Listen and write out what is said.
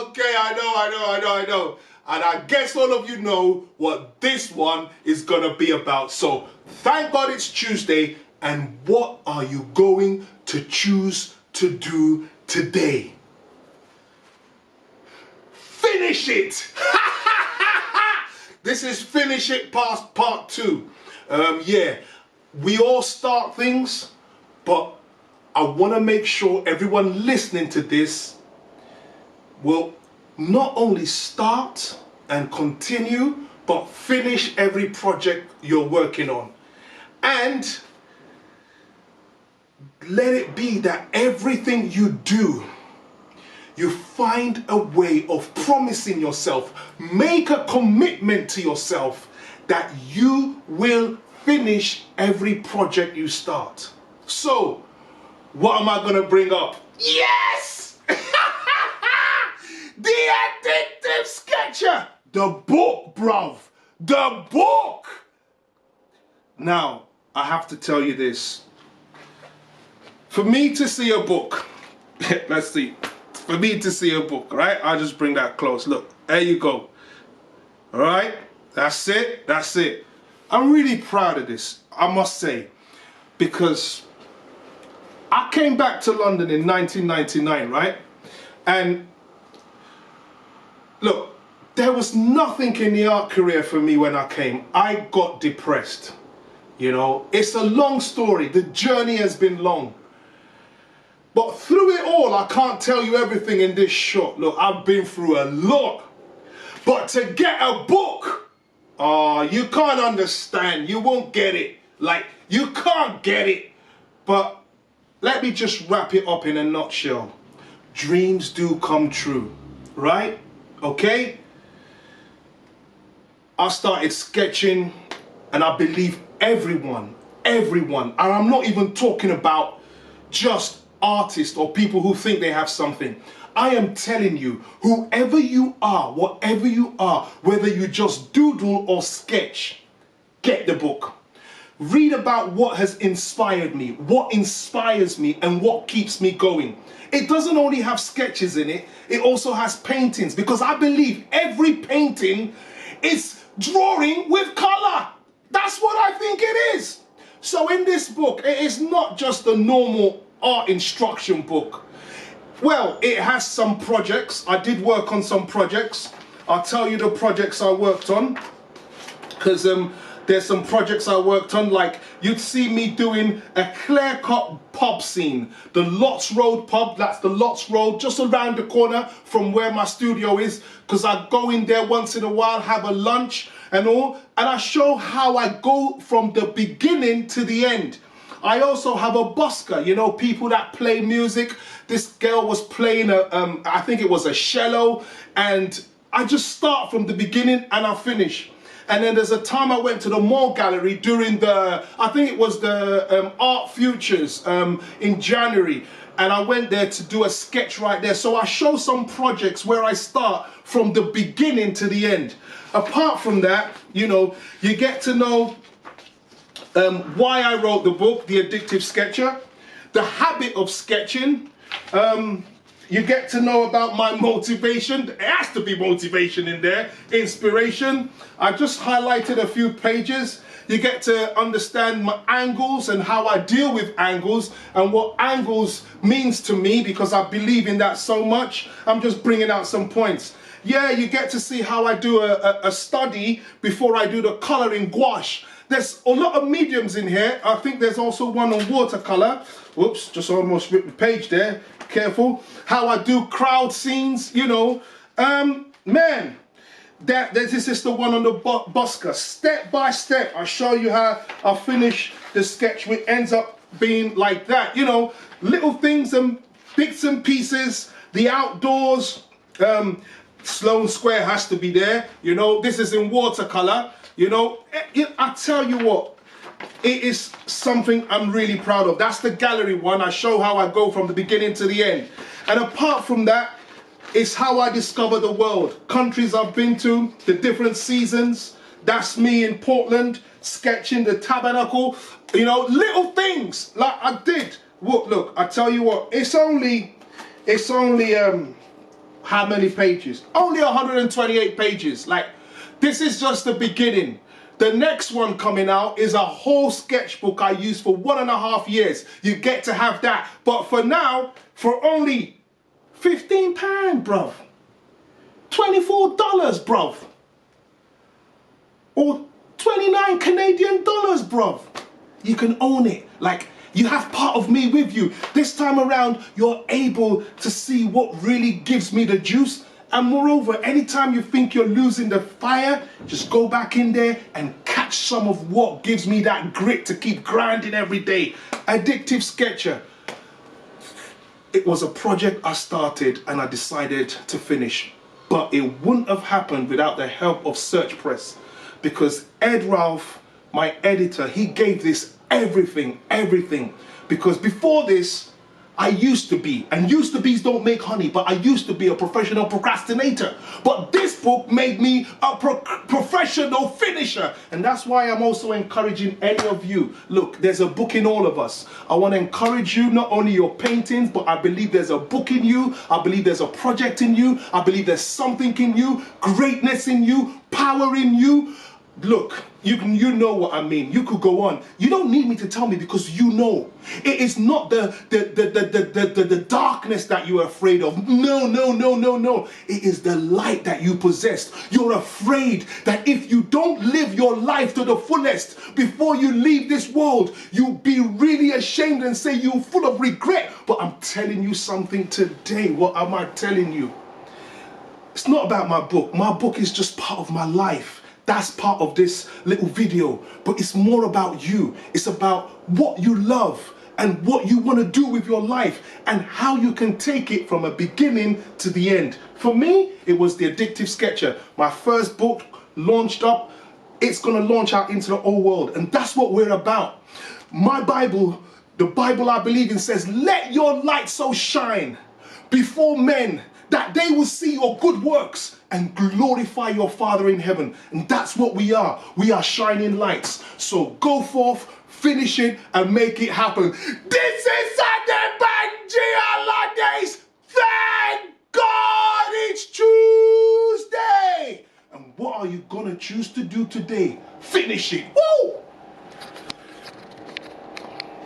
Okay, I know. And I guess all of you know what this one is gonna be about. So thank God it's Tuesday. And what are you going to choose to do today? Finish it! This is Finish It part 2. Yeah, we all start things, but I want to make sure everyone listening to this will not only start and continue, but finish every project you're working on. And let it be that everything you do, you find a way of promising yourself, make a commitment to yourself that you will finish every project you start. So, what am I going to bring up? Yes! The Addictive Sketcher! The book, bruv! The book! Now, I have to tell you this. For me to see a book, let's see. For me to see a book, right? I'll just bring that close. Look, there you go. All right? That's it. That's it. I'm really proud of this, I must say, because I came back to London in 1999, right? And look, there was nothing in the art career for me when I came. I got depressed. You know, it's a long story. The journey has been long. But through it all, I can't tell you everything in this short. Look, I've been through a lot. But to get a book, you can't understand. You won't get it. Like, you can't get it. But let me just wrap it up in a nutshell. Dreams do come true, right? Okay? I started sketching, and I believe everyone, and I'm not even talking about just artists or people who think they have something. I am telling you, whoever you are, whatever you are, whether you just doodle or sketch, get the book. Read about what has inspired me, what inspires me, and what keeps me going. It doesn't only have sketches in it, it also has paintings, because I believe every painting is drawing with color. That's what I think it is. So in this book, it is not just a normal art instruction book. Well, it has some projects. I did work on some projects. I'll tell you the projects I worked on, because there's some projects I worked on, like you'd see me doing a clear-cut pub scene. The Lots Road pub, that's the Lots Road, just around the corner from where my studio is, because I go in there once in a while, have a lunch and all, and I show how I go from the beginning to the end. I also have a busker, you know, people that play music. This girl was playing I think it was a cello, and I just start from the beginning and I finish. And then there's a time I went to the Mall Gallery during the, I think it was the Art Futures in January, and I went there to do a sketch right there. So I show some projects where I start from the beginning to the end. Apart from that, you know, you get to know why I wrote the book, The Addictive Sketcher, the habit of sketching. You get to know about my motivation. It has to be motivation in there. Inspiration. I just highlighted a few pages. You get to understand my angles and how I deal with angles and what angles means to me, because I believe in that so much. I'm just bringing out some points. Yeah, you get to see how I do a study before I do the coloring gouache. There's a lot of mediums in here. I think there's also one on watercolor. Whoops, just almost ripped the page there. Careful. How I do crowd scenes, you know. Man, this is the one on the busker. Step by step, I show you how I finish the sketch, which ends up being like that. You know, little things and bits and pieces. The outdoors. Sloane Square has to be there. You know, this is in watercolor. You know, I tell you what, it is something I'm really proud of. That's the gallery one. I show how I go from the beginning to the end. And apart from that, it's how I discover the world. Countries I've been to, the different seasons. That's me in Portland, sketching the Tabernacle. You know, little things like I did. Look, I tell you what, it's only how many pages? Only 128 pages. Like, this is just the beginning. The next one coming out is a whole sketchbook I used for 1.5 years. You get to have that. But for now, for only £15, bruv. $24, bruv. Or 29 Canadian dollars, bruv. You can own it. Like, you have part of me with you. This time around, you're able to see what really gives me the juice. And moreover, anytime you think you're losing the fire, just go back in there and catch some of what gives me that grit to keep grinding every day. Addictive Sketcher. It was a project I started and I decided to finish. But it wouldn't have happened without the help of Search Press. Because Ed Ralph, my editor, he gave this everything. Because before this, I used to be, and used to be's don't make honey, but I used to be a professional procrastinator. But this book made me a professional finisher. And that's why I'm also encouraging any of you. Look, there's a book in all of us. I want to encourage you, not only your paintings, but I believe there's a book in you. I believe there's a project in you. I believe there's something in you, greatness in you, power in you. Look, you know what I mean. You could go on. You don't need me to tell me because you know. It is not the darkness that you are afraid of. No. It is the light that you possess. You're afraid that if you don't live your life to the fullest before you leave this world, you'll be really ashamed and say you're full of regret. But I'm telling you something today. What am I telling you? It's not about my book. My book is just part of my life. That's part of this little video, but it's more about you. It's about what you love and what you want to do with your life and how you can take it from a beginning to the end. For me, it was The Addictive Sketcher. My first book launched up. It's going to launch out into the whole world, and that's what we're about. My Bible, the Bible I believe in, says, let your light so shine before men that they will see your good works and glorify your Father in heaven. And that's what we are. We are shining lights. So go forth, finish it, and make it happen. This is SHOWDEMMMM Holidays. Thank God it's Tuesday. And what are you going to choose to do today? Finish it.